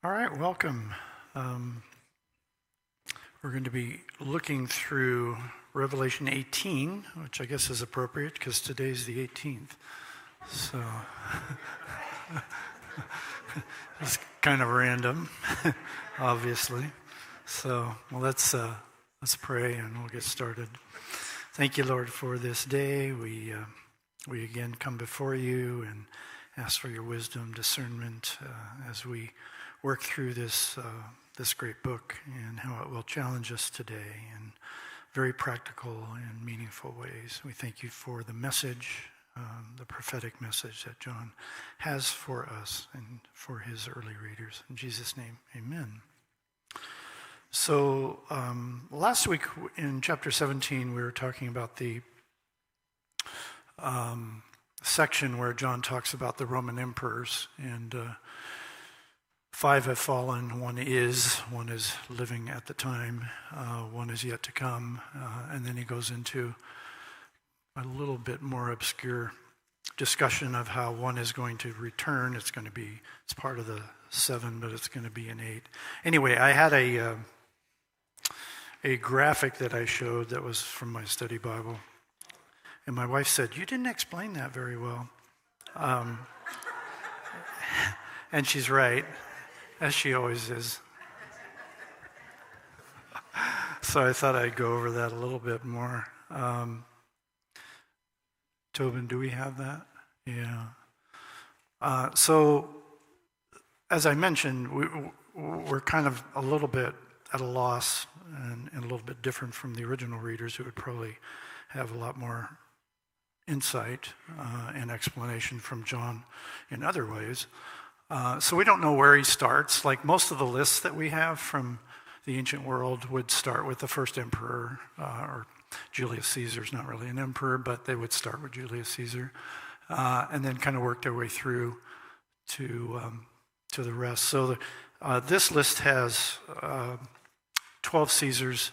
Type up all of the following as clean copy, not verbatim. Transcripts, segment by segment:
All right, welcome. We're going to be looking through Revelation 18, which I guess is appropriate because today's the 18th. So it's kind of random, obviously. So let's pray and we'll get started. Thank you, Lord, for this day. We again come before you and ask for your wisdom, discernment as we work through this great book and how it will challenge us today in very practical and meaningful ways. We thank you for the message, the prophetic message that John has for us and for his early readers. In Jesus' name, amen. So last week in chapter 17, we were talking about the section where John talks about the Roman emperors, and 5 have fallen, one is living at the time, one is yet to come, and then he goes into a little bit more obscure discussion of how one is going to return. It's part of the 7, but it's going to be an 8. Anyway, I had a graphic that I showed that was from my study Bible, and my wife said, "You didn't explain that very well." And she's right, as she always is. So I thought I'd go over that a little bit more. Tobin, do we have that? Yeah. So, as I mentioned, we're kind of a little bit at a loss and a little bit different from the original readers who would probably have a lot more insight and explanation from John in other ways. So we don't know where he starts. Like most of the lists that we have from the ancient world would start with the first emperor, or Julius Caesar's not really an emperor, but they would start with Julius Caesar, and then kind of work their way through to the rest. So this list has 12 Caesars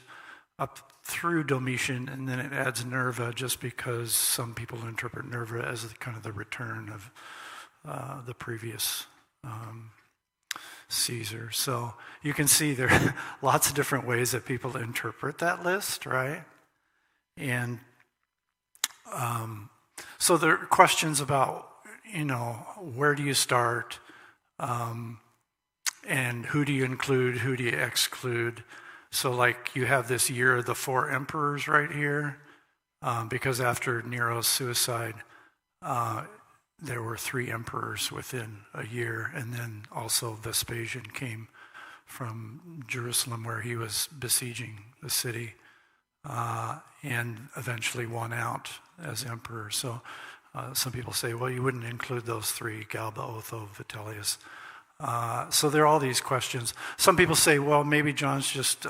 up through Domitian, and then it adds Nerva just because some people interpret Nerva as kind of the return of the previous Caesar. So you can see there are lots of different ways that people interpret that list, right? And so there are questions about, where do you start? And who do you include? Who do you exclude? So like you have this year of the 4 emperors right here, because after Nero's suicide, there were 3 emperors within a year, and then also Vespasian came from Jerusalem where he was besieging the city and eventually won out as emperor. So some people say, well, you wouldn't include those 3, Galba, Otho, Vitellius. So there are all these questions. Some people say, well, maybe John's just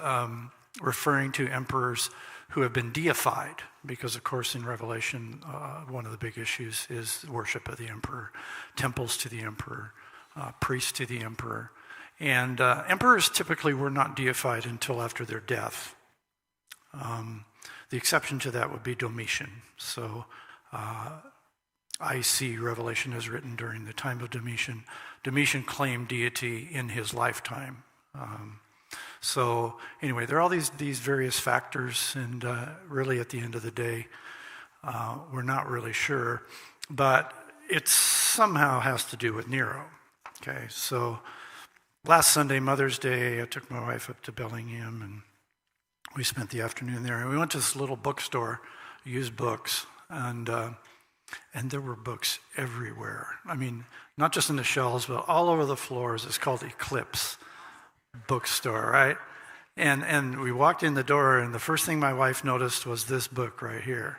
referring to emperors who have been deified, because of course in Revelation one of the big issues is worship of the emperor, temples to the emperor, priests to the emperor. And emperors typically were not deified until after their death. The exception to that would be Domitian. So I see Revelation as written during the time of Domitian. Domitian claimed deity in his lifetime. So anyway, there are all these various factors, and really at the end of the day, we're not really sure. But it somehow has to do with Nero. Okay, so last Sunday, Mother's Day, I took my wife up to Bellingham, and we spent the afternoon there. And we went to this little bookstore, used books, and there were books everywhere. I mean, not just in the shelves, but all over the floors. It's called Eclipse Bookstore, right? And we walked in the door, and the first thing my wife noticed was this book right here.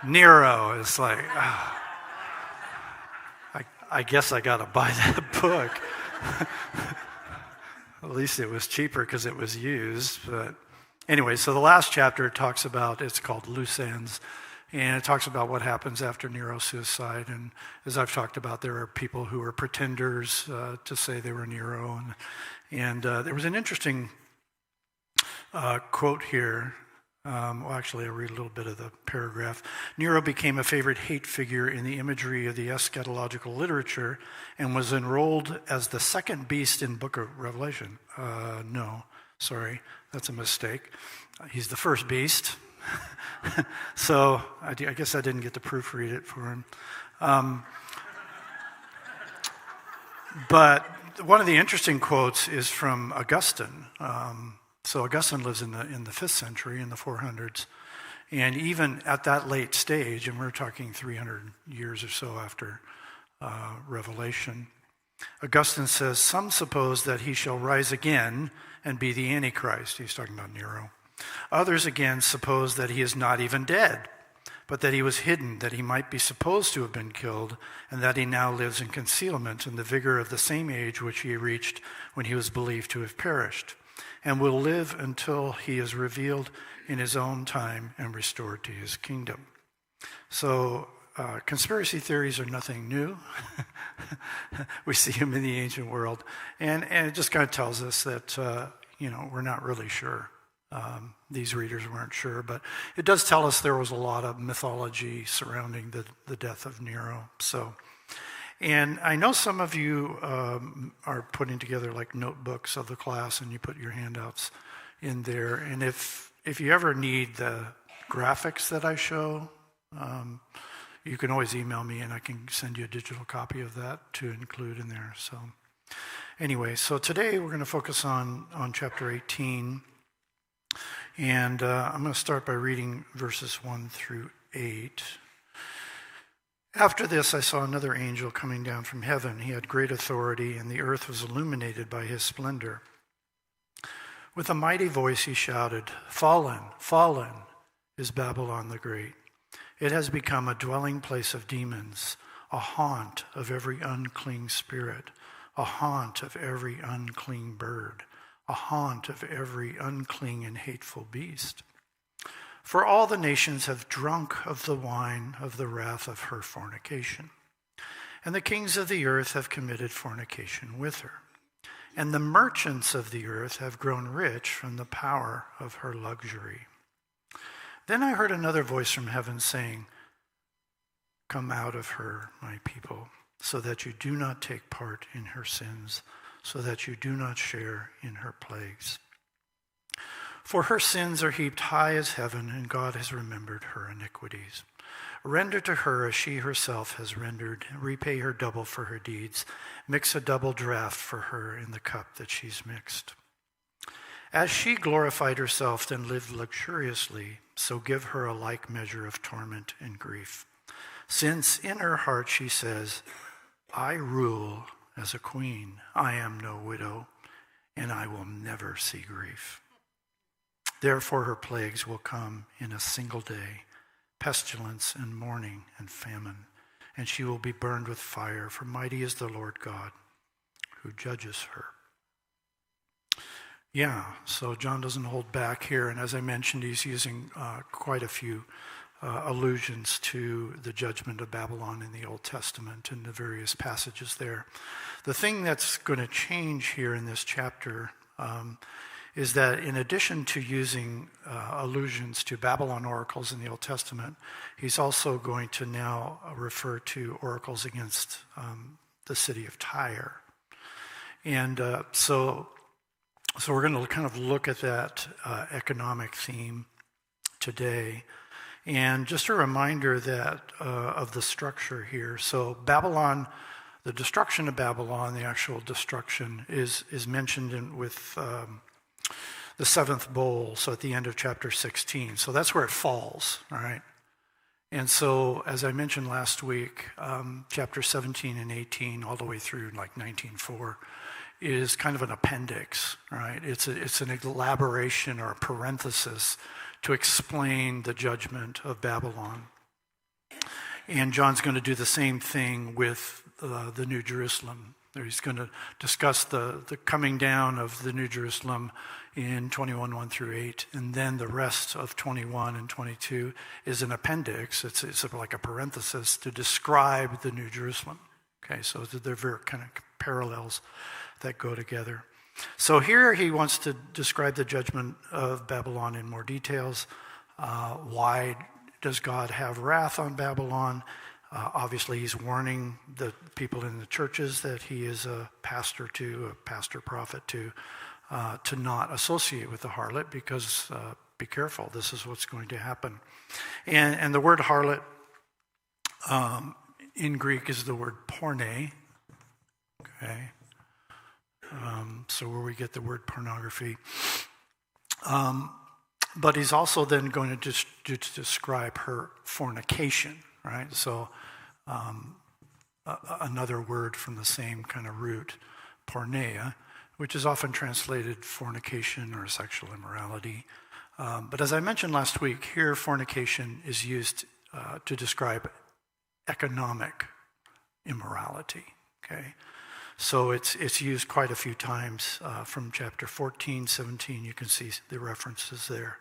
Nero. It's like, I guess I got to buy that book. At least it was cheaper because it was used. But anyway, so the last chapter talks about, it's called Loose Ends, and it talks about what happens after Nero's suicide. And as I've talked about, there are people who are pretenders to say they were Nero. And there was an interesting quote here I'll read a little bit of the paragraph. Nero became a favorite hate figure in the imagery of the eschatological literature and was enrolled as the second beast in Book of Revelation. No, sorry, that's a mistake. He's the first beast. So I guess I didn't get to proofread it for him. But one of the interesting quotes is from Augustine. So Augustine lives in the 5th century, in the 400s. And even at that late stage, and we're talking 300 years or so after Revelation, Augustine says, some suppose that he shall rise again and be the Antichrist. He's talking about Nero. Others again suppose that he is not even dead, but that he was hidden, that he might be supposed to have been killed, and that he now lives in concealment in the vigor of the same age which he reached when he was believed to have perished, and will live until he is revealed in his own time and restored to his kingdom. So conspiracy theories are nothing new. We see them in the ancient world. And it just kind of tells us that, we're not really sure. These readers weren't sure, but it does tell us there was a lot of mythology surrounding the death of Nero. And I know some of you are putting together like notebooks of the class, and you put your handouts in there. And if you ever need the graphics that I show, you can always email me, and I can send you a digital copy of that to include in there. So anyway, so today we're going to focus on chapter 18. And I'm going to start by reading verses 1 through 8. After this, I saw another angel coming down from heaven. He had great authority, and the earth was illuminated by his splendor. With a mighty voice he shouted, "Fallen, fallen is Babylon the Great. It has become a dwelling place of demons, a haunt of every unclean spirit, a haunt of every unclean bird, a haunt of every unclean and hateful beast. For all the nations have drunk of the wine of the wrath of her fornication. And the kings of the earth have committed fornication with her. And the merchants of the earth have grown rich from the power of her luxury." Then I heard another voice from heaven saying, "Come out of her, my people, so that you do not take part in her sins, so that you do not share in her plagues. For her sins are heaped high as heaven, and God has remembered her iniquities. Render to her as she herself has rendered, repay her double for her deeds, mix a double draught for her in the cup that she's mixed. As she glorified herself and lived luxuriously, so give her a like measure of torment and grief. Since in her heart she says, I rule as a queen, I am no widow, and I will never see grief. Therefore her plagues will come in a single day, pestilence and mourning and famine, and she will be burned with fire, for mighty is the Lord God who judges her." Yeah, so John doesn't hold back here, and as I mentioned, he's using quite a few allusions to the judgment of Babylon in the Old Testament and the various passages there. The thing that's going to change here in this chapter is that in addition to using allusions to Babylon oracles in the Old Testament, he's also going to now refer to oracles against the city of Tyre. And so we're going to kind of look at that economic theme today. And just a reminder that of the structure here. So Babylon, the destruction of Babylon, the actual destruction is mentioned with the seventh bowl, so at the end of chapter 16. So that's where it falls, all right? And so, as I mentioned last week, chapter 17 and 18, all the way through like 19:4, is kind of an appendix, right? It's an elaboration or a parenthesis to explain the judgment of Babylon. And John's going to do the same thing with the New Jerusalem. He's going to discuss the coming down of the New Jerusalem in 21:1 through 8, and then the rest of 21 and 22 is an appendix. It's like a parenthesis to describe the New Jerusalem. Okay, so they're very kind of parallels that go together. So here he wants to describe the judgment of Babylon in more details. Why does God have wrath on Babylon? Obviously, he's warning the people in the churches that he is a pastor prophet to not associate with the harlot, because be careful, this is what's going to happen. And the word harlot in Greek is the word porne. Okay. So where we get the word pornography. But he's also then going to describe her fornication, right? So another word from the same kind of root, porneia, which is often translated fornication or sexual immorality. But as I mentioned last week, here fornication is used to describe economic immorality, okay? So it's used quite a few times from chapter 14, 17. You can see the references there.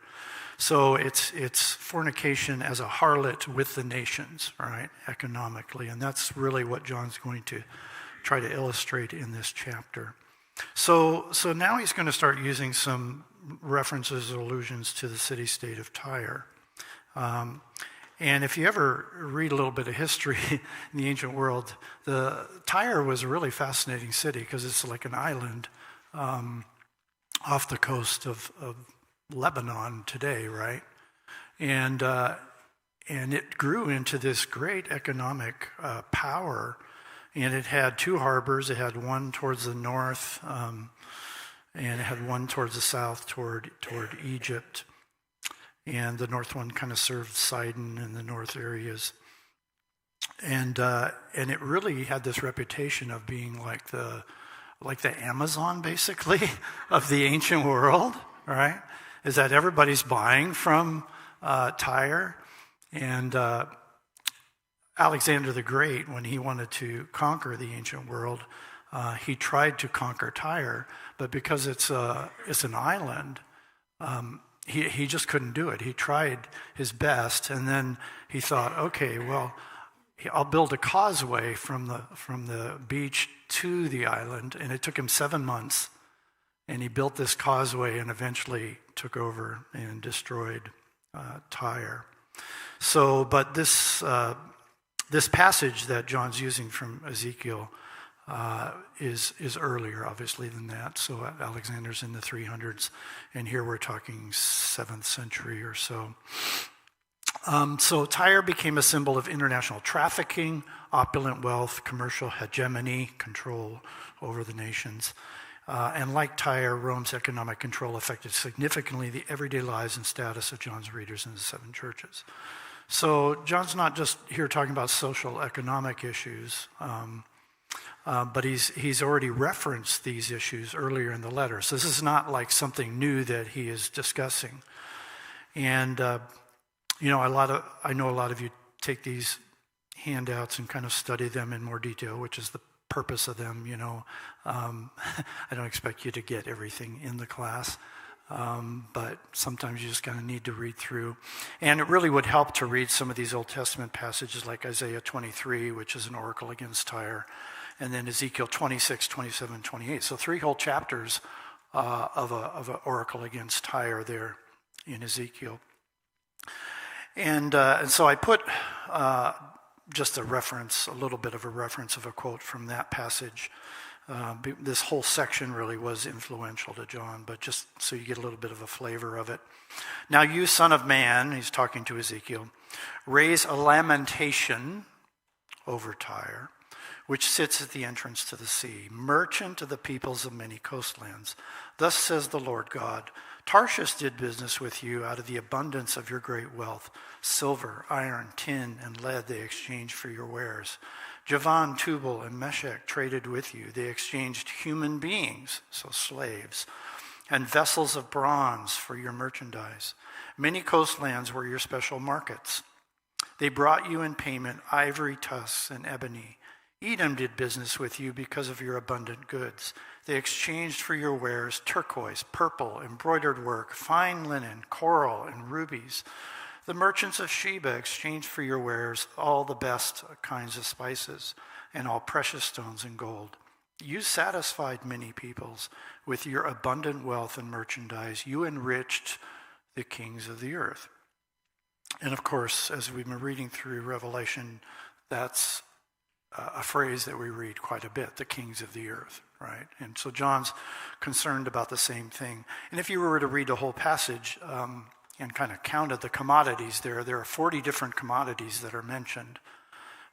So it's fornication as a harlot with the nations, right, economically. And that's really what John's going to try to illustrate in this chapter. So now he's going to start using some references or allusions to the city-state of Tyre. And if you ever read a little bit of history in the ancient world, Tyre was a really fascinating city because it's like an island off the coast of Lebanon today, right? And it grew into this great economic power. And it had two harbors. It had one towards the north, and it had one towards the south toward Egypt. And the north one kind of served Sidon and the north areas. And it really had this reputation of being like the Amazon, basically, of the ancient world, right? Is that everybody's buying from Tyre. And Alexander the Great, when he wanted to conquer the ancient world, he tried to conquer Tyre, but because it's an island, he just couldn't do it. He tried his best, and then he thought, okay, well, I'll build a causeway from the beach to the island, and it took him 7 months, and he built this causeway and eventually took over and destroyed Tyre. So, but this passage that John's using from Ezekiel is earlier, obviously, than that. So Alexander's in the 300s, and here we're talking 7th century or so. So Tyre became a symbol of international trafficking, opulent wealth, commercial hegemony, control over the nations. And like Tyre, Rome's economic control affected significantly the everyday lives and status of John's readers in the 7 churches. So John's not just here talking about social economic issues, but he's already referenced these issues earlier in the letter. So this is not like something new that he is discussing. And I know a lot of you take these handouts and kind of study them in more detail, which is the purpose of them. I don't expect you to get everything in the class. But sometimes you just kind of need to read through. And it really would help to read some of these Old Testament passages like Isaiah 23, which is an oracle against Tyre, and then Ezekiel 26, 27, 28. So 3 whole chapters of an oracle against Tyre there in Ezekiel. And so I put just a little bit of a reference of a quote from that passage. This whole section really was influential to John, but just so you get a little bit of a flavor of it. Now you, son of man, he's talking to Ezekiel, raise a lamentation over Tyre, which sits at the entrance to the sea, merchant of the peoples of many coastlands. Thus says the Lord God, Tarshish did business with you out of the abundance of your great wealth. Silver, iron, tin, and lead they exchanged for your wares. Javan, Tubal, and Meshech traded with you. They exchanged human beings, so slaves, and vessels of bronze for your merchandise. Many coastlands were your special markets. They brought you in payment ivory tusks and ebony. Edom did business with you because of your abundant goods. They exchanged for your wares turquoise, purple, embroidered work, fine linen, coral, and rubies. The merchants of Sheba exchanged for your wares all the best kinds of spices and all precious stones and gold. You satisfied many peoples with your abundant wealth and merchandise. You enriched the kings of the earth. And of course, as we've been reading through Revelation, that's a phrase that we read quite a bit, the kings of the earth, right? And so John's concerned about the same thing. And if you were to read the whole passage and kind of counted the commodities there are 40 different commodities that are mentioned.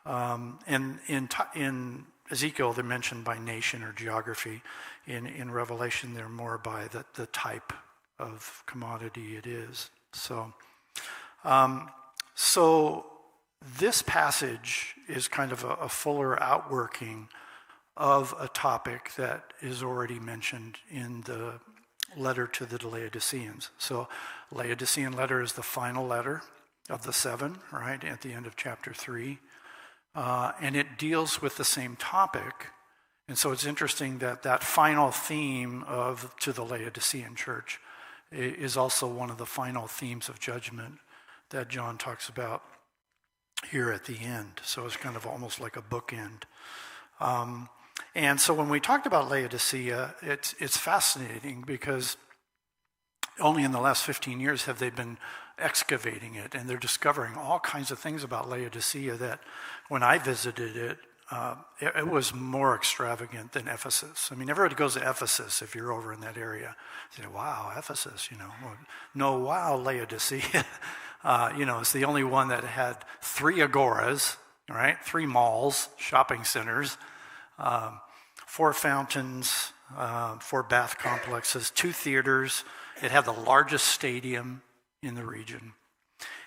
And in Ezekiel, they're mentioned by nation or geography. In Revelation, they're more by the type of commodity it is. So this passage is kind of a fuller outworking of a topic that is already mentioned in the letter to the Laodiceans. So Laodicean letter is the final letter of the 7, right, at the end of chapter 3. And it deals with the same topic. And so it's interesting that final theme to the Laodicean church is also one of the final themes of judgment that John talks about here at the end. So it's kind of almost like a bookend. And so when we talked about Laodicea, it's fascinating because only in the last 15 years have they been excavating it, and they're discovering all kinds of things about Laodicea that when I visited it, it was more extravagant than Ephesus. I mean, everybody goes to Ephesus if you're over in that area. You say, wow, Ephesus, Well, no, wow, Laodicea. It's the only one that had 3 agoras, right? 3 malls, shopping centers, 4 fountains, 4 bath complexes, 2 theaters. It had the largest stadium in the region.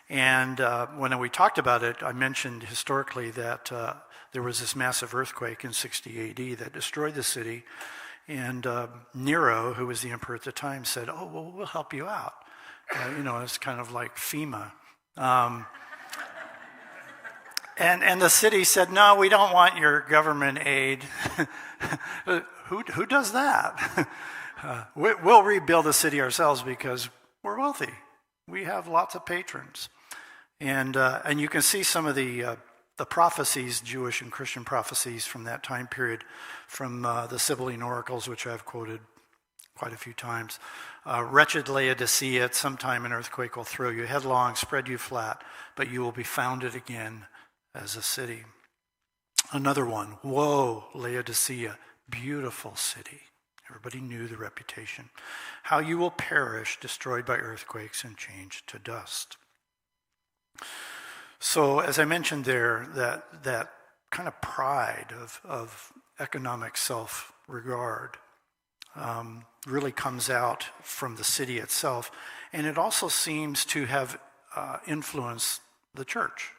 And when we talked about it, I mentioned historically that there was this massive earthquake in 60 AD that destroyed the city. And Nero, who was the emperor at the time, said, oh, well, we'll help you out. It's kind of like FEMA. And the city said, no, we don't want your government aid. Who does that? We'll rebuild the city ourselves because we're wealthy. We have lots of patrons. And you can see some of the prophecies, Jewish and Christian prophecies from that time period, from the Sibylline oracles, which I've quoted quite a few times. Wretched Laodicea, at some time an earthquake will throw you headlong, spread you flat, but you will be founded again as a city. Another one, woe, Laodicea, beautiful city. Everybody knew the reputation. How you will perish, destroyed by earthquakes and changed to dust. So, as I mentioned there, that kind of pride of economic self-regard really comes out from the city itself. And it also seems to have influenced the church.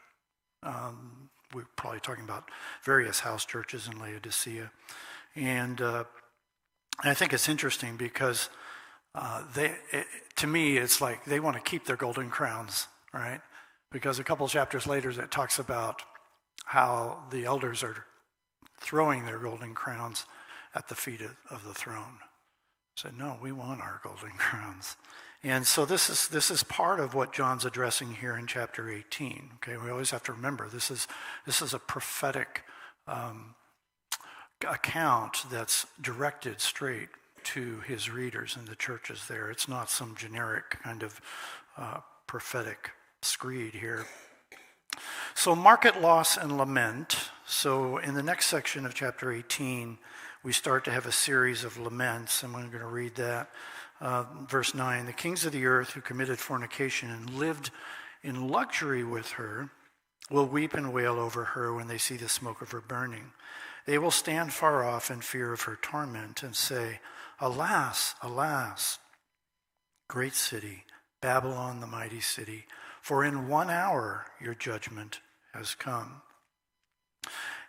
We're probably talking about various house churches in Laodicea. And I think it's interesting because to me, it's like they want to keep their golden crowns, right? Because a couple chapters later, it talks about how the elders are throwing their golden crowns at the feet of the throne. Said, no, we want our golden crowns. And so this is part of what John's addressing here in chapter 18. Okay, we always have to remember this is a prophetic account that's directed straight to his readers and the churches there. It's not some generic kind of prophetic screed here. So market loss and lament. So in the next section of chapter 18, we start to have a series of laments, and I'm going to read that. Verse 9, the kings of the earth who committed fornication and lived in luxury with her will weep and wail over her when they see the smoke of her burning. They will stand far off in fear of her torment and say, alas, alas, great city, Babylon the mighty city, for in 1 hour your judgment has come.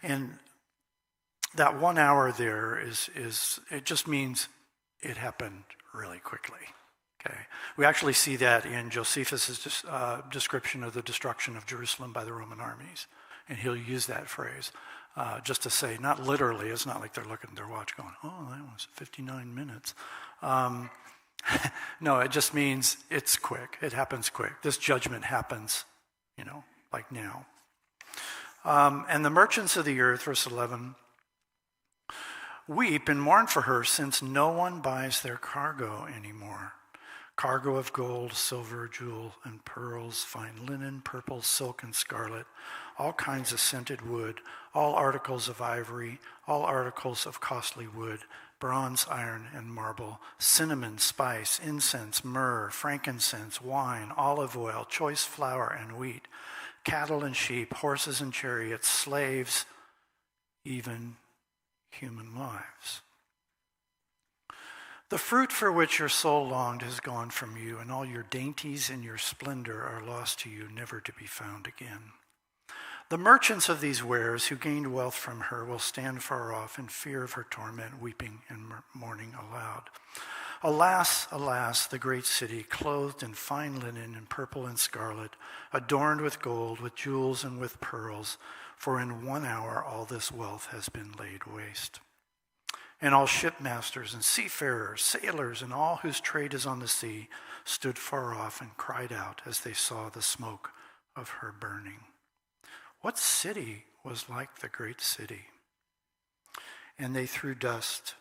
And that 1 hour there is it just means it happened really quickly. Okay, we actually see that in Josephus' description of the destruction of Jerusalem by the Roman armies, and he'll use that phrase just to say, not literally. It's not like they're looking at their watch going, "Oh, that was 59 minutes." No, it just means it's quick. It happens quick. This judgment happens, like now. And the merchants of the earth, verse 11, weep and mourn for her, since no one buys their cargo anymore. cargo of gold, silver, jewel, and pearls, fine linen, purple, silk, and scarlet, all kinds of scented wood, all articles of ivory, all articles of costly wood, bronze, iron, and marble, cinnamon, spice, incense, myrrh, frankincense, wine, olive oil, choice flour and wheat, cattle and sheep, horses and chariots, slaves, even human lives. The fruit for which your soul longed has gone from you, and all your dainties and your splendor are lost to you, never to be found again. The merchants of these wares who gained wealth from her will stand far off in fear of her torment, weeping and mourning aloud. Alas, alas, the great city, clothed in fine linen and purple and scarlet, adorned with gold, with jewels and with pearls, for in 1 hour all this wealth has been laid waste. And all shipmasters and seafarers, sailors, and all whose trade is on the sea stood far off and cried out as they saw the smoke of her burning. What city was like the great city? And they threw dust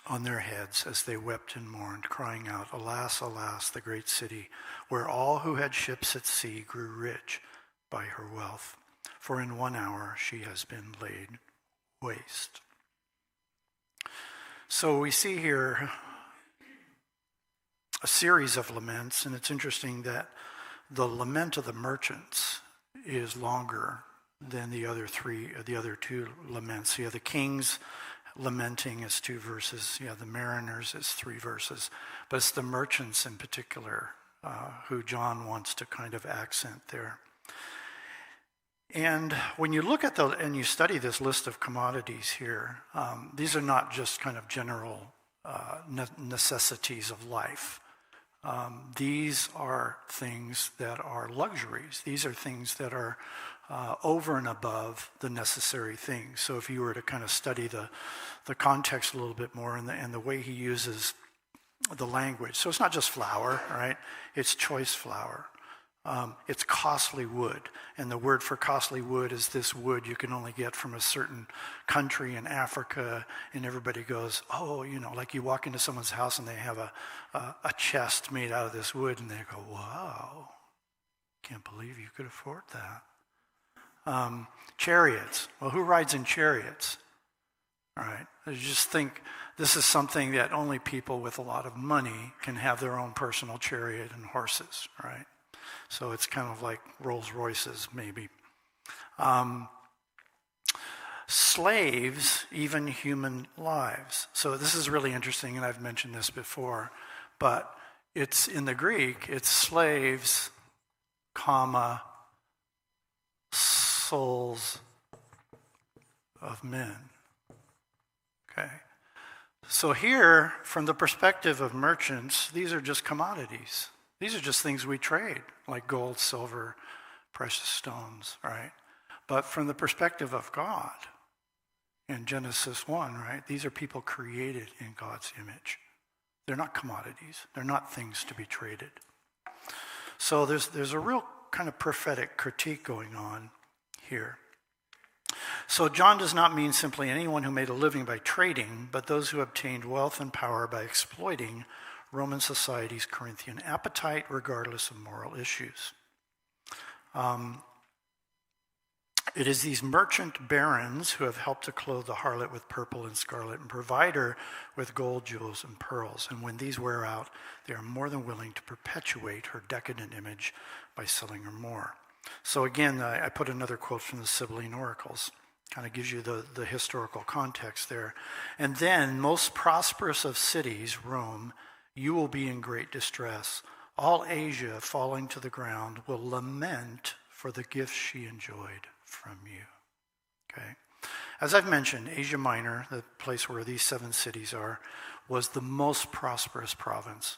on their heads as they wept and mourned, crying out, Alas, alas, the great city, where all who had ships at sea grew rich by her wealth. For in 1 hour she has been laid waste. So we see here a series of laments, and it's interesting that the lament of the merchants is longer than the other two laments. You have the kings lamenting is 2 verses. You have the mariners is 3 verses. But it's the merchants in particular who John wants to kind of accent there. And when you look at and you study this list of commodities here, these are not just kind of general necessities of life. These are things that are luxuries. These are things that are over and above the necessary things. So if you were to kind of study the context a little bit more and the way he uses the language. So it's not just flour, right? It's choice flour. It's costly wood. And the word for costly wood is this wood you can only get from a certain country in Africa. And everybody goes, oh, like you walk into someone's house and they have a chest made out of this wood. And they go, wow, can't believe you could afford that. Chariots. Well, who rides in chariots? All right. I just think this is something that only people with a lot of money can have their own personal chariot and horses, right? So it's kind of like Rolls Royces, maybe. Slaves, even human lives. So this is really interesting, and I've mentioned this before, but it's in the Greek, it's slaves, comma, souls of men. Okay. So here, from the perspective of merchants, these are just commodities. These are just things we trade, like gold, silver, precious stones, right? But from the perspective of God, in Genesis 1, right, these are people created in God's image. They're not commodities. They're not things to be traded. So there's a real kind of prophetic critique going on here. So John does not mean simply anyone who made a living by trading, but those who obtained wealth and power by exploiting Roman society's Corinthian appetite, regardless of moral issues. It is these merchant barons who have helped to clothe the harlot with purple and scarlet and provide her with gold, jewels, and pearls. And when these wear out, they are more than willing to perpetuate her decadent image by selling her more. So again, I put another quote from the Sibylline Oracles. Kind of gives you the historical context there. And then, most prosperous of cities, Rome, you will be in great distress. All Asia, falling to the ground, will lament for the gifts she enjoyed from you. Okay? As I've mentioned, Asia Minor, the place where these 7 cities are, was the most prosperous province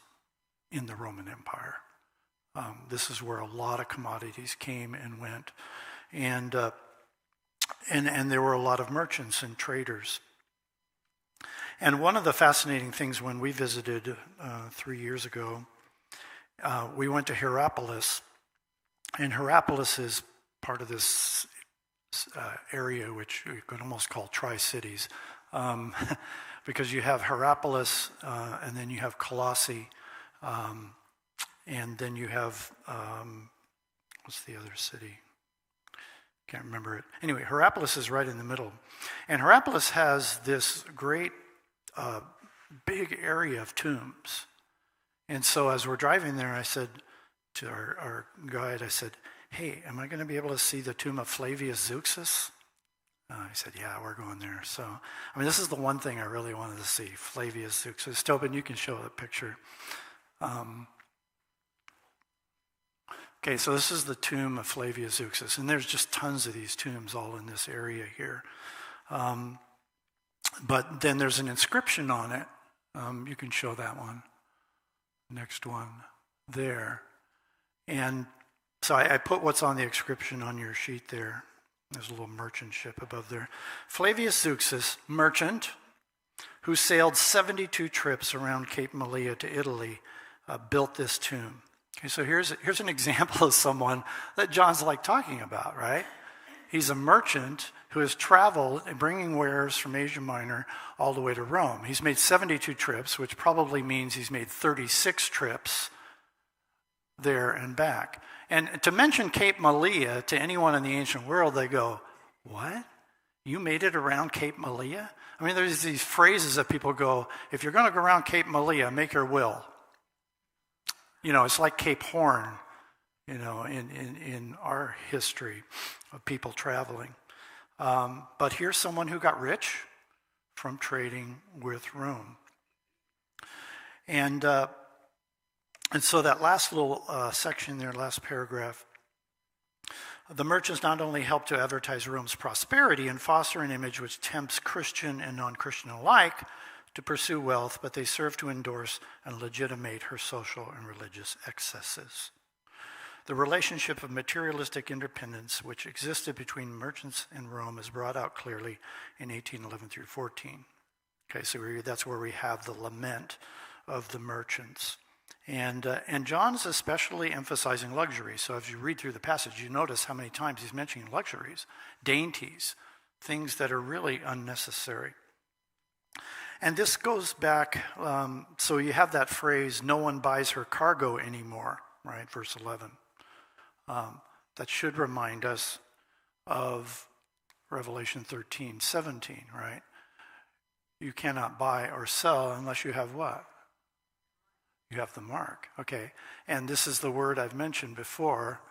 in the Roman Empire. This is where a lot of commodities came and went. And there were a lot of merchants and traders. And one of the fascinating things when we visited 3 years ago, we went to Hierapolis. And Hierapolis is part of this area which we could almost call Tri-Cities. Because you have Hierapolis and then you have Colossae And then you have, what's the other city? Can't remember it. Anyway, Hierapolis is right in the middle. And Hierapolis has this great big area of tombs. And so as we're driving there, I said to our guide, I said, hey, am I going to be able to see the tomb of Flavius Zeuxis? He said, yeah, we're going there. So, I mean, this is the one thing I really wanted to see, Flavius Zeuxis. Tobin, you can show the picture. Okay, so this is the tomb of Flavius Zeuxis, and there's just tons of these tombs all in this area here. But then there's an inscription on it. You can show that one. Next one there. And so I put what's on the inscription on your sheet there. There's a little merchant ship above there. Flavius Zeuxis, merchant, who sailed 72 trips around Cape Malea to Italy, built this tomb. Okay, so here's an example of someone that John's like talking about, right? He's a merchant who has traveled and bringing wares from Asia Minor all the way to Rome. He's made 72 trips, which probably means he's made 36 trips there and back. And to mention Cape Malea to anyone in the ancient world, they go, what? You made it around Cape Malea? I mean, there's these phrases that people go, if you're going to go around Cape Malea, make your will. You know, it's like Cape Horn, you know, in our history of people traveling. But here's someone who got rich from trading with Rome. And so that last little section there, last paragraph, the merchants not only help to advertise Rome's prosperity and foster an image which tempts Christian and non-Christian alike to pursue wealth, but they serve to endorse and legitimate her social and religious excesses. The relationship of materialistic independence which existed between merchants and Rome is brought out clearly in 1811 through 14. Okay, so that's where we have the lament of the merchants. And John's especially emphasizing luxury. So as you read through the passage, you notice how many times he's mentioning luxuries, dainties, things that are really unnecessary. And this goes back, so you have that phrase, no one buys her cargo anymore, right, verse 11. That should remind us of Revelation 13:17, right? You cannot buy or sell unless you have what? You have the mark, okay. And this is the word I've mentioned before,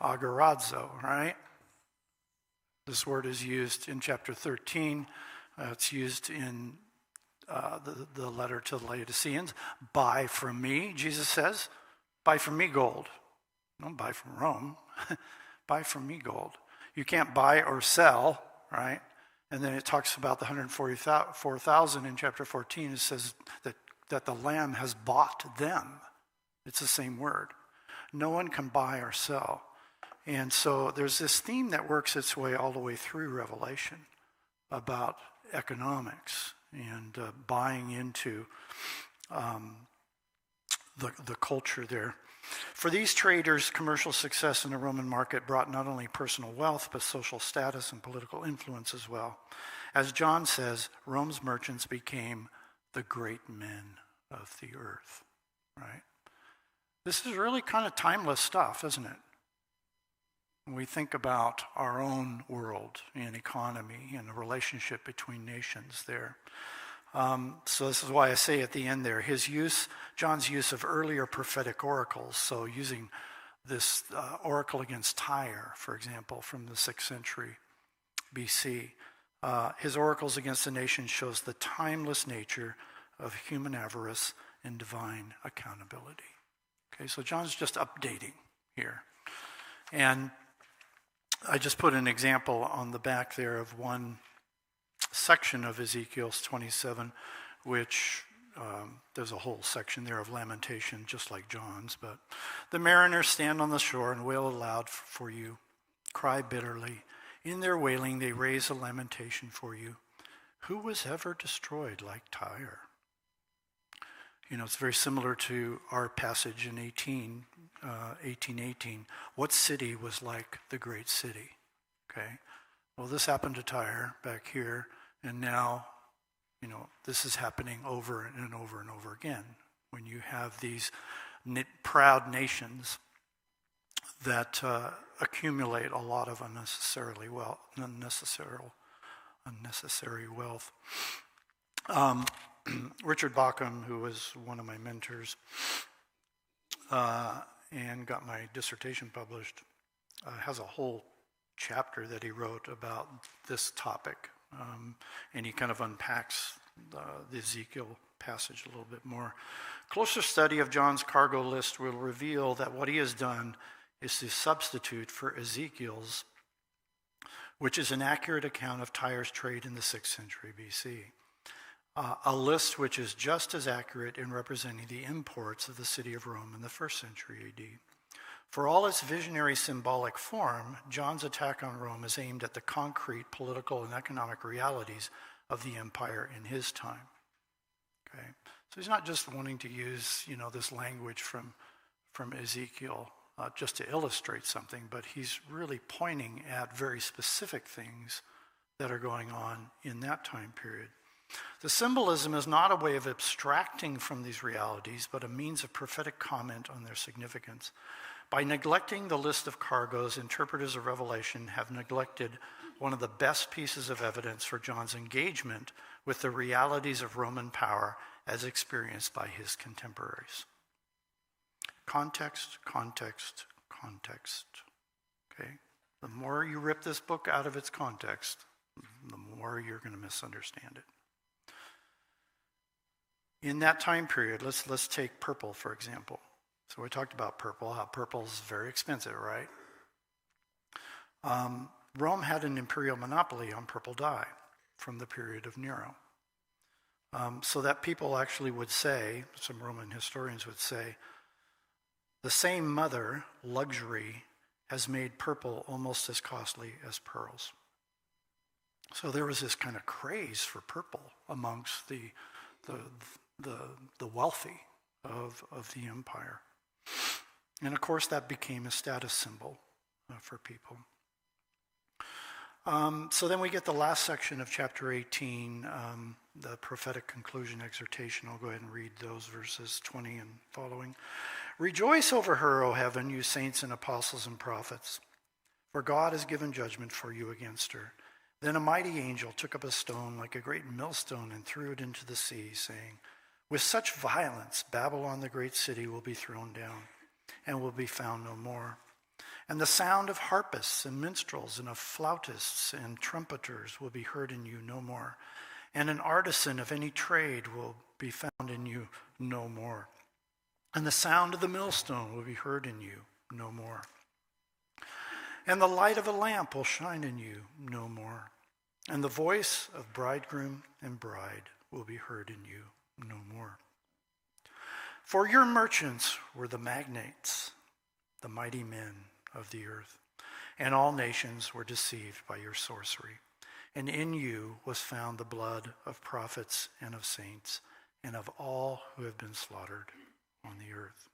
agorazo, right? This word is used in chapter 13. It's used in the letter to the Laodiceans. Buy from me, Jesus says. Buy from me gold. Don't buy from Rome. Buy from me gold. You can't buy or sell, right? And then it talks about the 144,000 in chapter 14. It says that the Lamb has bought them. It's the same word. No one can buy or sell. And so there's this theme that works its way all the way through Revelation about economics and buying into the culture there. For these traders, commercial success in the Roman market brought not only personal wealth, but social status and political influence as well. As John says, Rome's merchants became the great men of the earth, right? This is really kind of timeless stuff, isn't it? When we think about our own world and economy and the relationship between nations there. So this is why I say at the end there, John's use of earlier prophetic oracles, so using this oracle against Tyre, for example, from the 6th century BC. His oracles against the nation shows the timeless nature of human avarice and divine accountability. Okay, so John's just updating here. And I just put an example on the back there of one section of Ezekiel 27, which there's a whole section there of lamentation, just like John's. But the mariners stand on the shore and wail aloud for you, cry bitterly. In their wailing, they raise a lamentation for you. Who was ever destroyed like Tyre? You know, it's very similar to our passage in 18:18. What city was like the great city? Okay. Well, this happened to Tyre back here, and now this is happening over and over and over again. When you have these proud nations that accumulate a lot of unnecessary wealth. Richard Bauckham, who was one of my mentors and got my dissertation published, has a whole chapter that he wrote about this topic. And he kind of unpacks the Ezekiel passage a little bit more. Closer study of John's cargo list will reveal that what he has done is to substitute for Ezekiel's, which is an accurate account of Tyre's trade in the 6th century BC. A list which is just as accurate in representing the imports of the city of Rome in the 1st century AD. For all its visionary symbolic form, John's attack on Rome is aimed at the concrete political and economic realities of the empire in his time. Okay? So he's not just wanting to use, this language from Ezekiel just to illustrate something, but he's really pointing at very specific things that are going on in that time period. The symbolism is not a way of abstracting from these realities, but a means of prophetic comment on their significance. By neglecting the list of cargoes, interpreters of Revelation have neglected one of the best pieces of evidence for John's engagement with the realities of Roman power as experienced by his contemporaries. Context, context, context. Okay? The more you rip this book out of its context, the more you're going to misunderstand it. In that time period, let's take purple, for example. So we talked about purple, how purple is very expensive, right? Rome had an imperial monopoly on purple dye from the period of Nero. So that people actually would say, some Roman historians would say, the same mother, luxury, has made purple almost as costly as pearls. So there was this kind of craze for purple amongst the wealthy of the empire. And of course that became a status symbol for people. So then we get the last section of chapter 18, the prophetic conclusion exhortation. I'll go ahead and read those verses 20 and following. Rejoice over her, O heaven, you saints and apostles and prophets, for God has given judgment for you against her. Then a mighty angel took up a stone like a great millstone and threw it into the sea, saying, with such violence, Babylon, the great city, will be thrown down and will be found no more. And the sound of harpists and minstrels and of flautists and trumpeters will be heard in you no more. And an artisan of any trade will be found in you no more. And the sound of the millstone will be heard in you no more. And the light of a lamp will shine in you no more. And the voice of bridegroom and bride will be heard in you no more. For your merchants were the magnates, the mighty men of the earth, and all nations were deceived by your sorcery. And in you was found the blood of prophets and of saints, and of all who have been slaughtered on the earth.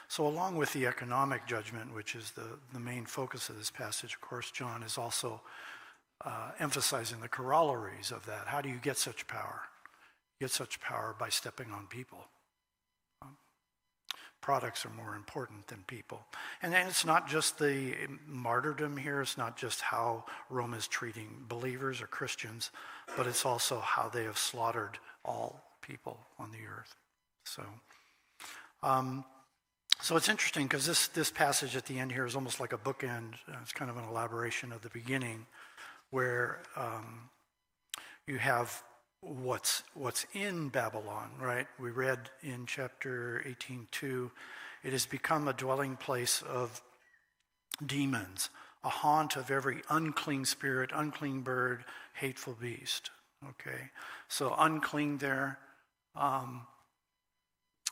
So along with the economic judgment, which is the main focus of this passage, of course, John is also emphasizing the corollaries of that. How do you get such power? You get such power by stepping on people. Products are more important than people. And then it's not just the martyrdom here. It's not just how Rome is treating believers or Christians, but it's also how they have slaughtered all people on the earth. So it's interesting because this passage at the end here is almost like a bookend. It's kind of an elaboration of the beginning where you have what's in Babylon, right? We read in chapter 18:2, it has become a dwelling place of demons, a haunt of every unclean spirit, unclean bird, hateful beast. Okay, so unclean there.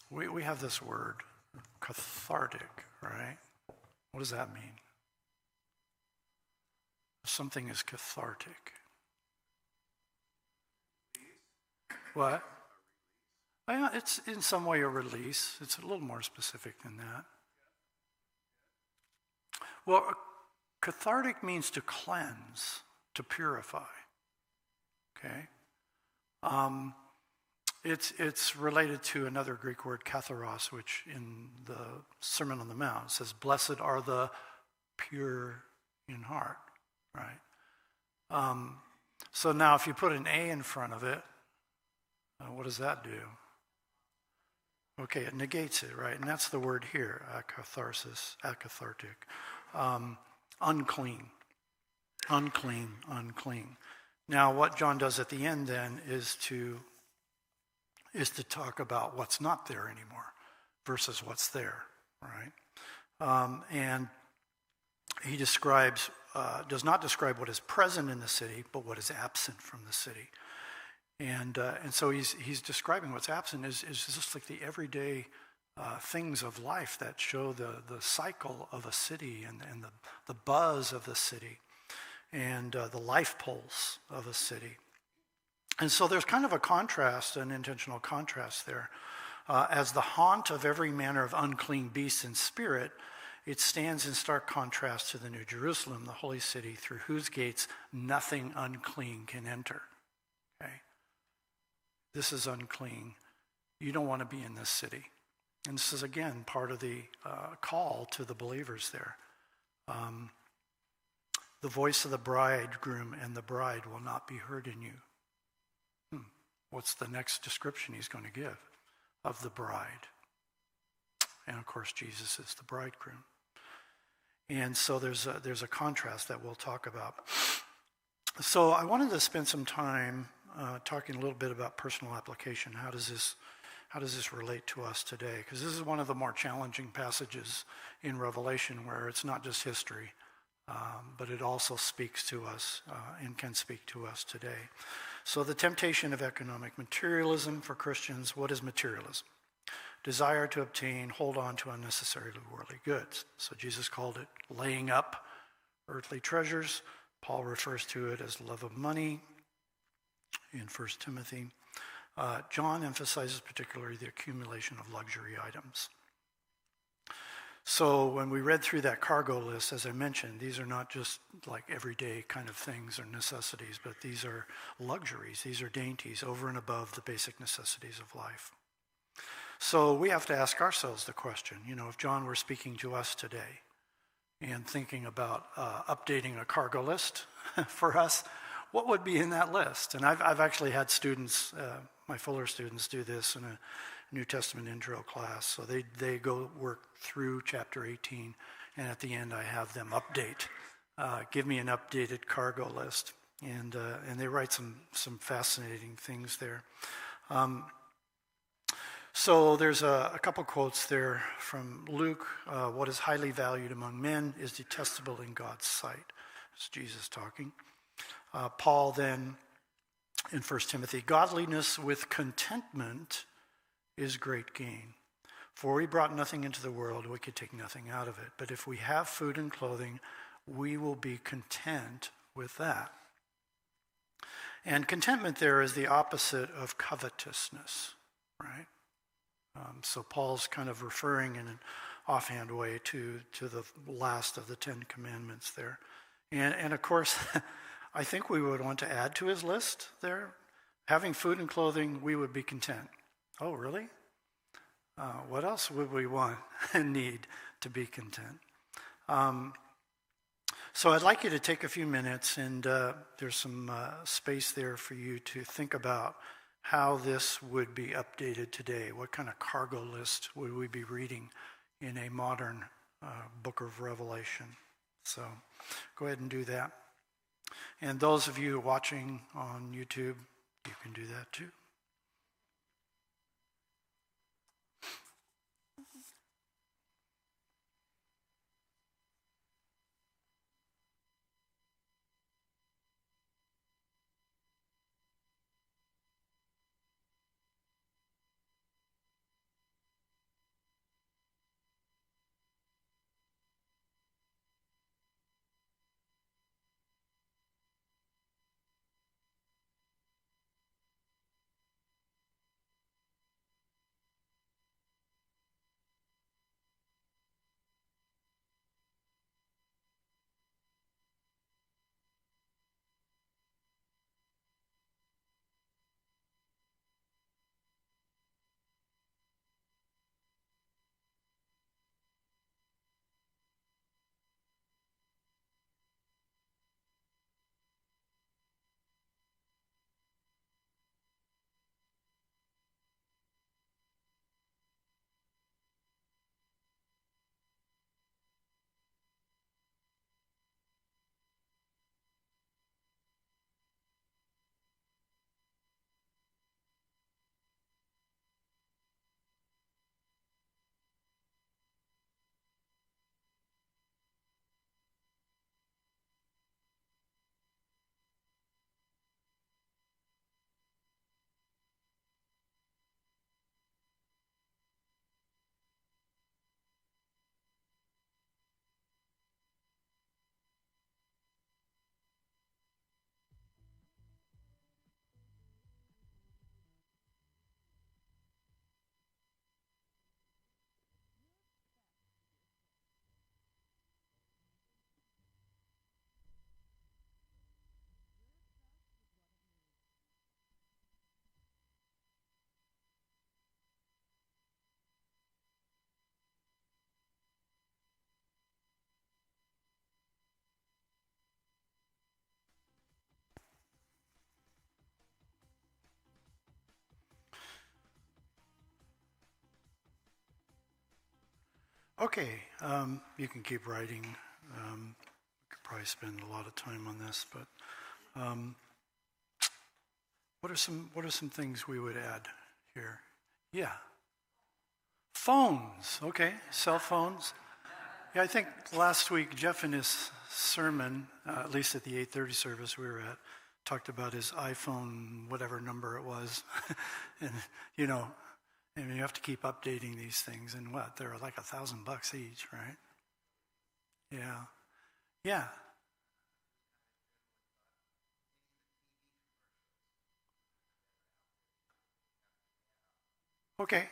We have this word, cathartic, right? What does that mean? Something is cathartic. What? Well, it's in some way a release. It's a little more specific than that. Well, cathartic means to cleanse, to purify. Okay? It's related to another Greek word, katharos, which in the Sermon on the Mount says, "Blessed are the pure in heart," right? So now if you put an A in front of it, what does that do? Okay, it negates it, right? And that's the word here, akatharsis, akathartic. Unclean, unclean, unclean. Now what John does at the end then is to talk about what's not there anymore versus what's there, right? And he does not describe what is present in the city, but what is absent from the city. And so he's describing what's absent is just like the everyday things of life that show the cycle of a city and the buzz of the city and the life pulse of a city. And so there's kind of a contrast, an intentional contrast there. As the haunt of every manner of unclean beasts in spirit, it stands in stark contrast to the New Jerusalem, the holy city, through whose gates nothing unclean can enter. Okay? This is unclean. You don't want to be in this city. And this is, again, part of the call to the believers there. The voice of the bridegroom and the bride will not be heard in you. What's the next description he's going to give of the bride? And, of course, Jesus is the bridegroom. And so there's a contrast that we'll talk about. So I wanted to spend some time talking a little bit about personal application. How does this relate to us today? Because this is one of the more challenging passages in Revelation where it's not just history, but it also speaks to us and can speak to us today. So the temptation of economic materialism for Christians. What is materialism? Desire to obtain, hold on to unnecessarily worldly goods. So Jesus called it laying up earthly treasures. Paul refers to it as love of money in 1 Timothy. John emphasizes particularly the accumulation of luxury items. So when we read through that cargo list, as I mentioned, these are not just like everyday kind of things or necessities, but these are luxuries. These are dainties over and above the basic necessities of life. So we have to ask ourselves the question, if John were speaking to us today and thinking about updating a cargo list for us, what would be in that list? And I've actually had students, my Fuller students, do this in a New Testament intro class. So they go work through chapter 18, and at the end I have them update, give me an updated cargo list, and they write some fascinating things there. So there's a couple quotes there from Luke. What is highly valued among men is detestable in God's sight. It's Jesus talking. Paul then in 1 Timothy, godliness with contentment is great gain. For we brought nothing into the world, we could take nothing out of it. But if we have food and clothing, we will be content with that. And contentment there is the opposite of covetousness, right? So Paul's kind of referring in an offhand way to the last of the 10 commandments there. And of course, I think we would want to add to his list there, having food and clothing, we would be content. Oh, really? What else would we want and need to be content? So I'd like you to take a few minutes, and there's some space there for you to think about how this would be updated today. What kind of cargo list would we be reading in a modern book of Revelation? So go ahead and do that. And those of you watching on YouTube, you can do that too. Okay, you can keep writing. We could probably spend a lot of time on this, but um, what are some things we would add here? Yeah, phones. Okay, cell phones. Yeah, I think last week Jeff in his sermon, at least at the 8:30 service we were at, talked about his iPhone, whatever number it was, and you know, and you have to keep updating these things, and what they're like $1,000 each, right? Yeah, yeah. Okay.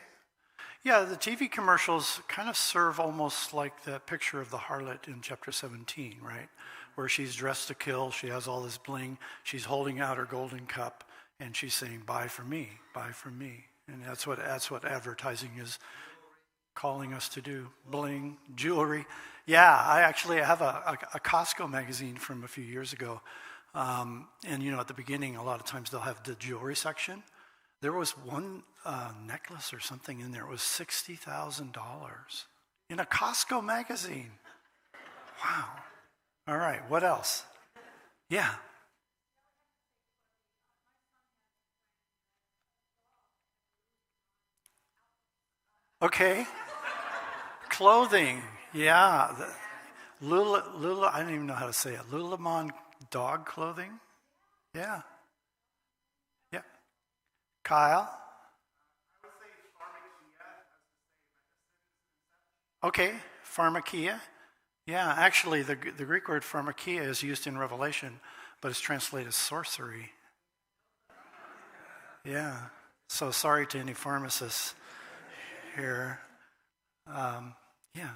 Yeah, the TV commercials kind of serve almost like the picture of the harlot in chapter 17, right? Where she's dressed to kill, she has all this bling, she's holding out her golden cup, and she's saying, buy from me, buy from me. And that's what advertising is calling us to do. Bling, jewelry. Yeah, I have a Costco magazine from a few years ago. And at the beginning, a lot of times they'll have the jewelry section. There was one necklace or something in there. It was $60,000 in a Costco magazine. Wow. All right. What else? Yeah. Okay. Clothing. Yeah. Lula, I don't even know how to say it. Lululemon dog clothing. Yeah. Yeah. Kyle. Okay. Pharmakia. Yeah, actually, the Greek word pharmakia is used in Revelation, but it's translated sorcery. Yeah. So sorry to any pharmacists here. Yeah.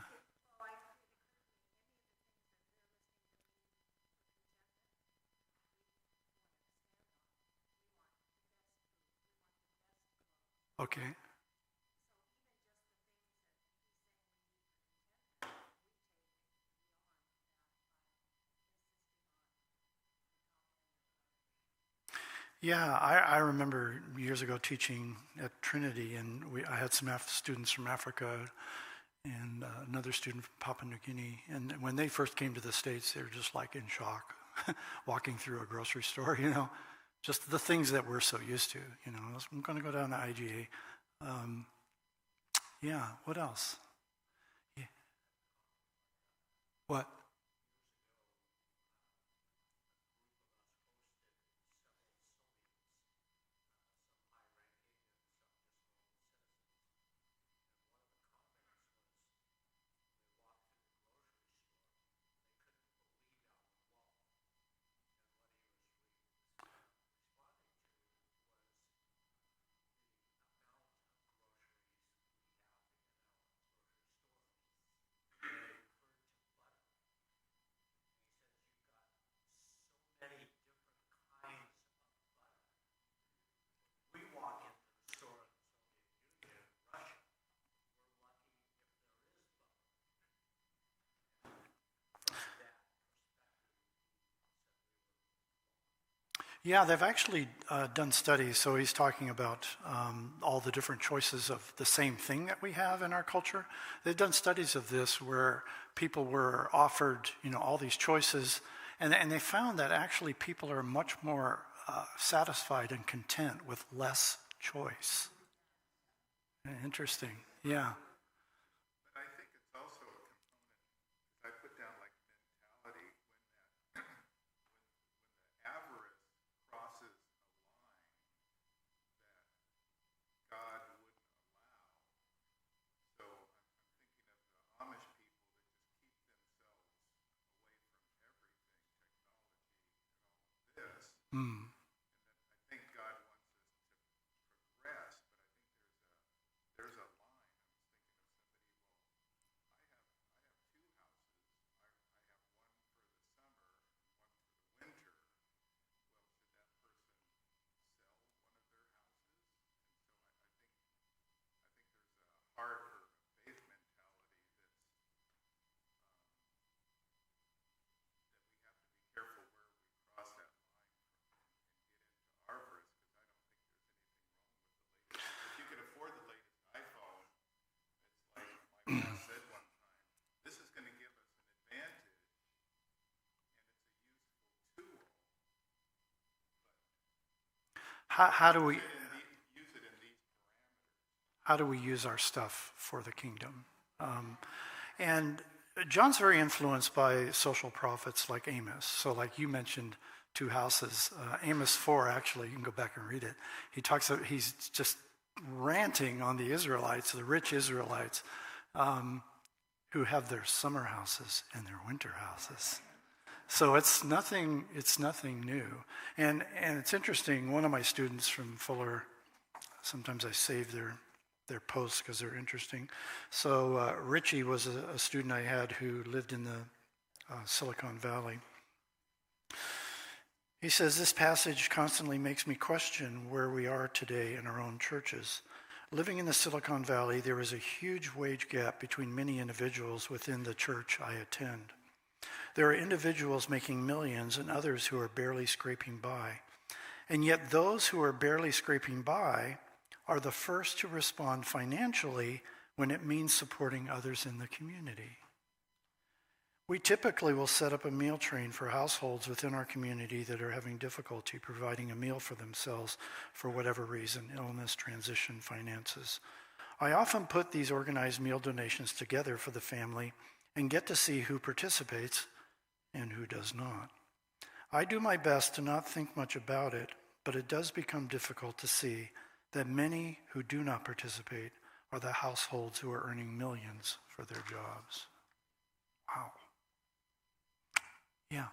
Okay. Yeah, I remember years ago teaching at Trinity, and I had some students from Africa and another student from Papua New Guinea. And when they first came to the States, they were just like in shock, walking through a grocery store, just the things that we're so used to. I'm going to go down to IGA. Yeah, what else? Yeah. What? Yeah, they've actually done studies. So he's talking about all the different choices of the same thing that we have in our culture. They've done studies of this where people were offered, all these choices, and they found that actually people are much more satisfied and content with less choice. Interesting. Yeah. Mm. How do we use our stuff for the kingdom? And John's very influenced by social prophets like Amos. So like you mentioned, two houses. Amos 4, actually, you can go back and read it. He's just ranting on the Israelites, the rich Israelites, who have their summer houses and their winter houses. So it's nothing new. And it's interesting, one of my students from Fuller, sometimes I save their posts because they're interesting. So Richie was a student I had who lived in the Silicon Valley. He says, this passage constantly makes me question where we are today in our own churches. Living in the Silicon Valley, there is a huge wage gap between many individuals within the church I attend. There are individuals making millions and others who are barely scraping by. And yet those who are barely scraping by are the first to respond financially when it means supporting others in the community. We typically will set up a meal train for households within our community that are having difficulty providing a meal for themselves for whatever reason, illness, transition, finances. I often put these organized meal donations together for the family and get to see who participates and who does not. I do my best to not think much about it, but it does become difficult to see that many who do not participate are the households who are earning millions for their jobs. Wow. Yeah.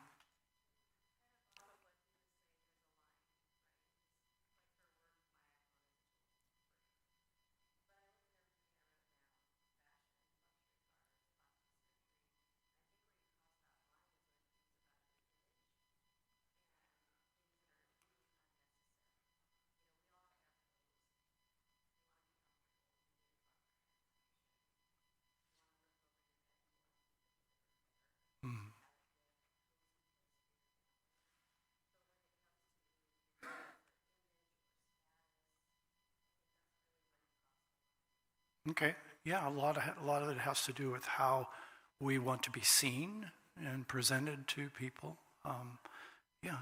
Mm. Okay. Yeah, a lot of it has to do with how we want to be seen and presented to people. Yeah.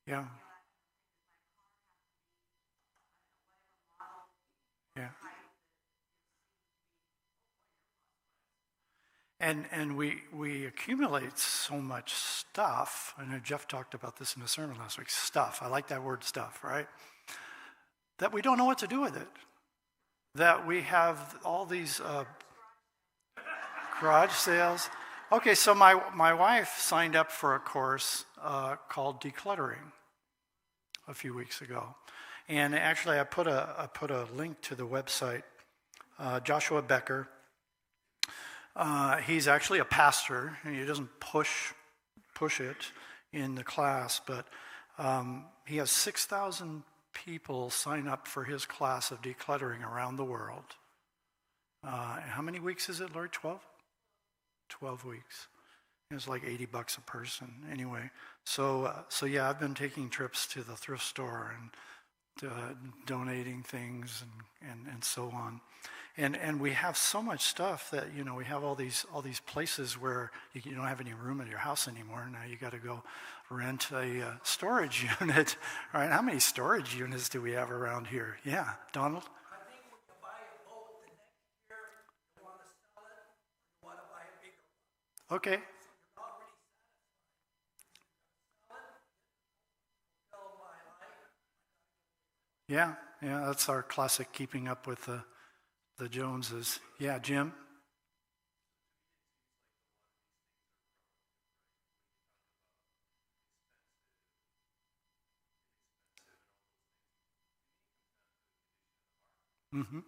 Yeah. Yeah. And we accumulate so much stuff. I know Jeff talked about this in the sermon last week. Stuff. I like that word stuff, right? That we don't know what to do with it. That we have all these garage sales. Okay, so my wife signed up for a course called decluttering a few weeks ago. And actually I put a link to the website. Joshua Becker, he's actually a pastor, and he doesn't push it in the class, but he has 6,000 people sign up for his class of decluttering around the world. How many weeks is it, Lori? 12? 12 weeks. It's like $80 a person. Anyway, so yeah, I've been taking trips to the thrift store and donating things and so on. And we have so much stuff that, we have all these places where you don't have any room in your house anymore. Now you got to go rent a storage unit, right? How many storage units do we have around here? Yeah, Donald? I think when you buy a boat the next year, you want to sell it, you want to buy a bigger one. Okay. So you're not really satisfied. Sell it, fulfill my life. Yeah, that's our classic keeping up with the Joneses. Yeah, Jim? Mm-hmm.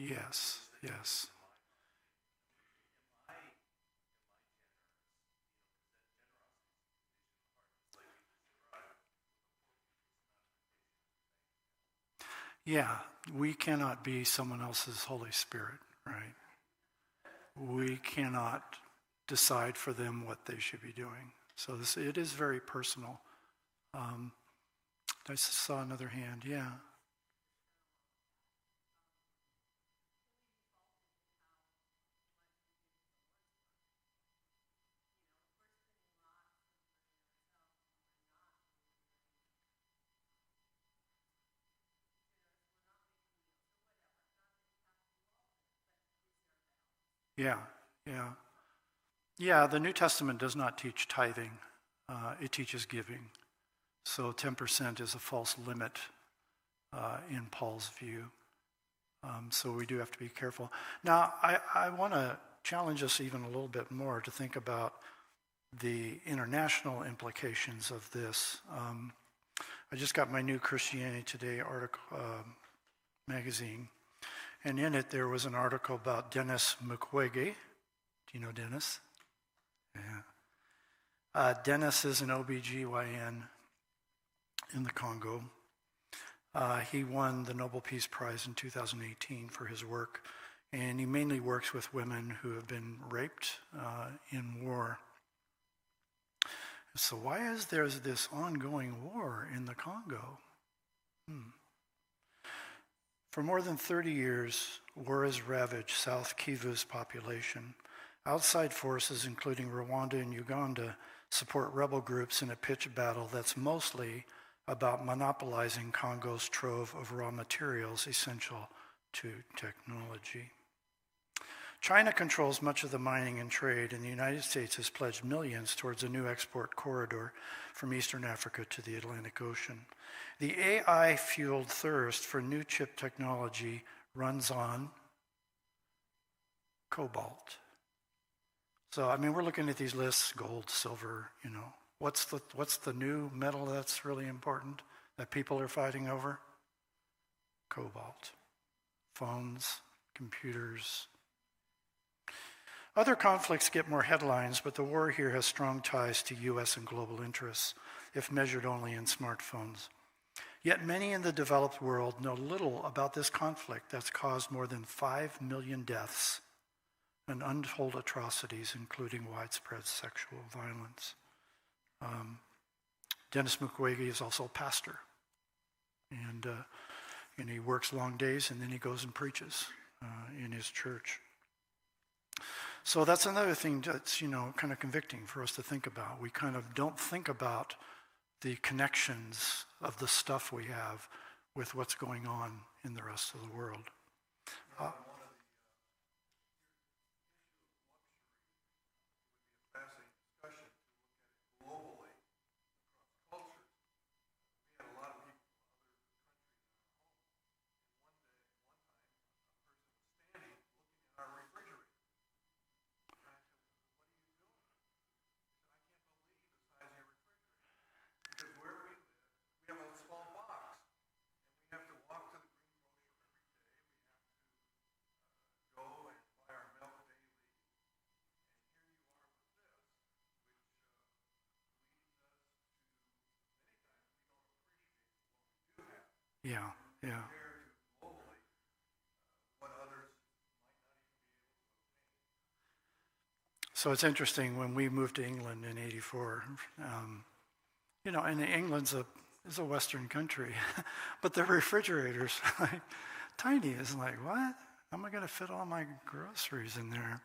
Yes, yes. Yeah, we cannot be someone else's Holy Spirit, right? We cannot decide for them what they should be doing. So it is very personal. Um, I saw another hand, yeah. Yeah, yeah. Yeah, the New Testament does not teach tithing. It teaches giving. So 10% is a false limit in Paul's view. So we do have to be careful. Now, I want to challenge us even a little bit more to think about the international implications of this. I just got my new Christianity Today article magazine, and in it there was an article about Dennis Mukwege. Do you know Dennis? Yeah. Dennis is an OBGYN in the Congo. He won the Nobel Peace Prize in 2018 for his work, and he mainly works with women who have been raped in war. So why is there this ongoing war in the Congo? For more than 30 years, war has ravaged South Kivu's population. Outside forces, including Rwanda and Uganda, support rebel groups in a pitched battle that's mostly about monopolizing Congo's trove of raw materials essential to technology. China controls much of the mining and trade, and the United States has pledged millions towards a new export corridor from Eastern Africa to the Atlantic Ocean. The AI-fueled thirst for new chip technology runs on cobalt. So, I mean, we're looking at these lists, gold, silver, What's the new metal that's really important that people are fighting over? Cobalt. Phones, computers. Other conflicts get more headlines, but the war here has strong ties to U.S. and global interests, if measured only in smartphones. Yet many in the developed world know little about this conflict that's caused more than 5 million deaths and untold atrocities, including widespread sexual violence. Dennis Mukwege is also a pastor, and he works long days, and then he goes and preaches in his church. So that's another thing that's kind of convicting for us to think about. We kind of don't think about the connections of the stuff we have with what's going on in the rest of the world. Yeah. So it's interesting, when we moved to England in '84, and England's is a Western country, but the refrigerator's tiny. It's like, what? How am I going to fit all my groceries in there?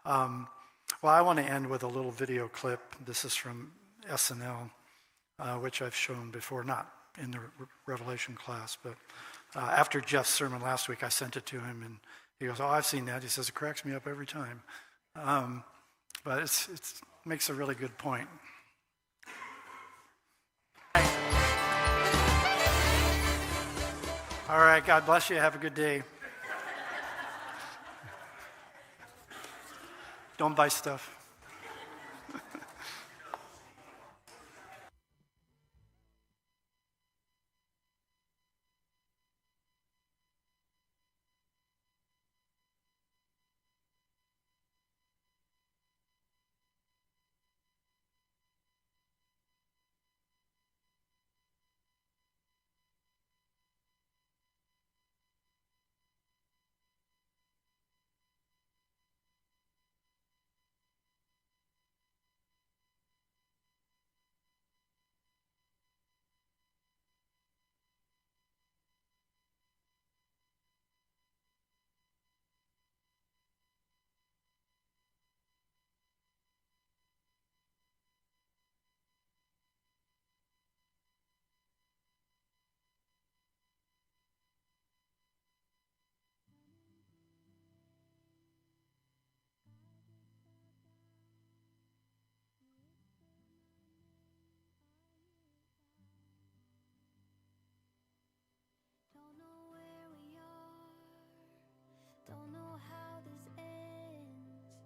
Well, I want to end with a little video clip. This is from SNL, which I've shown before, not in the Revelation class, but after Jeff's sermon last week, I sent it to him, and he goes, "Oh, I've seen that." He says, "It cracks me up every time." But it makes a really good point. All right, God bless you. Have a good day. Don't buy stuff.